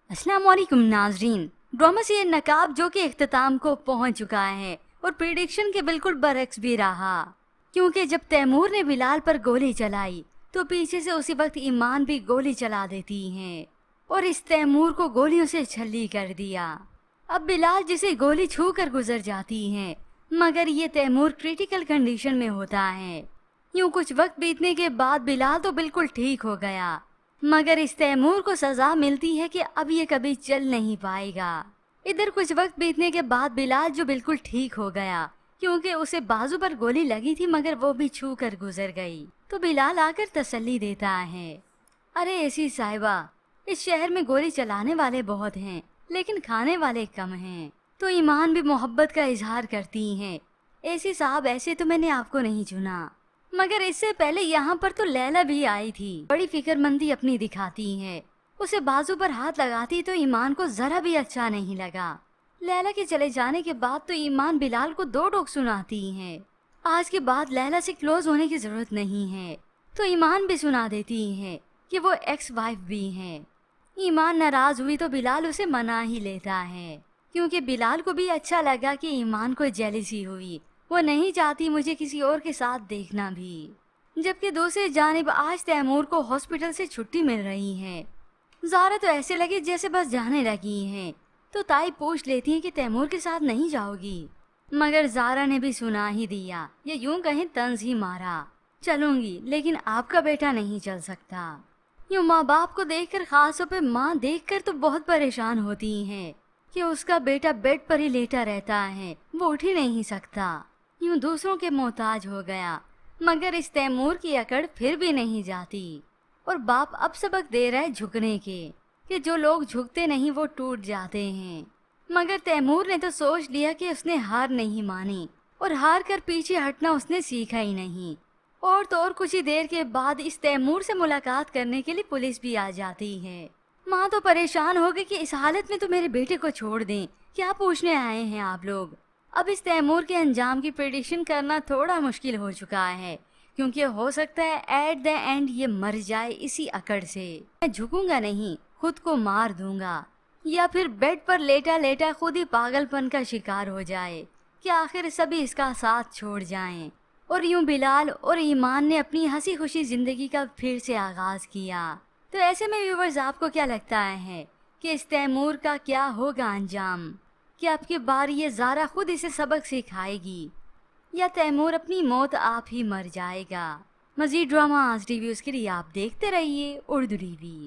अस्सलाम वालेकुम नाजरीन। ड्रामा से नकाब जो कि इख्तिताम को पहुंच चुका है और प्रिडिक्शन के बिल्कुल बरक्स भी रहा, क्योंकि जब तैमूर ने बिलाल पर गोली चलाई तो पीछे से उसी वक्त ईमान भी गोली चला देती हैं और इस तैमूर को गोलियों से छल्ली कर दिया। अब बिलाल जिसे गोली छू कर गुजर जाती है, मगर ये तैमूर क्रिटिकल कंडीशन में होता है। यूं कुछ वक्त बीतने के बाद बिलाल तो बिल्कुल ठीक हो गया, मगर इस तैमूर को सजा मिलती है कि अब ये कभी चल नहीं पाएगा। इधर कुछ वक्त बीतने के बाद बिलाल जो बिल्कुल ठीक हो गया, क्योंकि उसे बाजू पर गोली लगी थी मगर वो भी छू कर गुजर गई, तो बिलाल आकर तसल्ली देता है, अरे ऐसी साहिबा, इस शहर में गोली चलाने वाले बहुत हैं लेकिन खाने वाले कम हैं। तो ईमान भी मोहब्बत का इजहार करती हैं, ऐसी साहब ऐसे तो मैंने आपको नहीं चुना। मगर इससे पहले यहाँ पर तो लैला भी आई थी, बड़ी फिक्रमंदी अपनी दिखाती है। उसे बाजू पर हाथ लगाती तो ईमान को जरा भी अच्छा नहीं लगा। लैला के चले जाने के बाद तो ईमान बिलाल को दो टोक सुनाती है, आज के बाद लैला से क्लोज होने की जरूरत नहीं है। तो ईमान भी सुना देती है कि वो एक्स वाइफ भी है। ईमान नाराज हुई तो बिलाल उसे मना ही लेता है, क्योंकि बिलाल को भी अच्छा लगा कि ईमान को जेलसी हुई, वो नहीं चाहती मुझे किसी और के साथ देखना भी। जबकि दूसरी जानिब आज तैमूर को हॉस्पिटल से छुट्टी मिल रही है। ज़ारा तो ऐसे लगे जैसे बस जाने लगी हैं, तो ताई पूछ लेती है कि तैमूर के साथ नहीं जाओगी, मगर ज़ारा ने भी सुना ही दिया, या यूं कहें तंज ही मारा, चलूंगी लेकिन आपका बेटा नहीं चल सकता। यूं माँ बाप को देखकर, खास तौर पे माँ देखकर तो बहुत परेशान होती हैं कि उसका बेटा बेड पर ही लेटा रहता है, वो उठ ही नहीं सकता, यूं दूसरों के मोहताज हो गया। मगर इस तैमूर की अकड़ फिर भी नहीं जाती और बाप अब सबक दे रहा है झुकने के, कि जो लोग झुकते नहीं वो टूट जाते हैं। मगर तैमूर ने तो सोच लिया कि उसने हार नहीं मानी और हार कर पीछे हटना उसने सीखा ही नहीं। और तो और कुछ ही देर के बाद इस तैमूर से मुलाकात करने के लिए पुलिस भी आ जाती है। माँ तो परेशान हो गई कि इस हालत में तो मेरे बेटे को छोड़ दें, क्या पूछने आए हैं आप लोग। अब इस तैमूर के अंजाम की प्रेडिक्शन करना थोड़ा मुश्किल हो चुका है, क्योंकि हो सकता है एट द एंड ये मर जाए इसी अकड़ से। मैं झुकूंगा नहीं, खुद को मार दूंगा, या फिर बेड पर लेटा लेटा खुद ही पागलपन का शिकार हो जाए कि आखिर सभी इसका साथ छोड़ जाएं। और यूं बिलाल और ईमान ने अपनी हंसी खुशी जिंदगी का फिर से आगाज किया। तो ऐसे में व्यूवर्स, आपको क्या लगता है कि इस तैमूर का क्या होगा अंजाम? कि अब की बार ये ज़ारा खुद इसे सबक सिखाएगी, या तैमूर अपनी मौत आप ही मर जाएगा? मज़ीद ड्रामा आज रिव्यूज़ के लिए आप देखते रहिए उर्दू टीवी।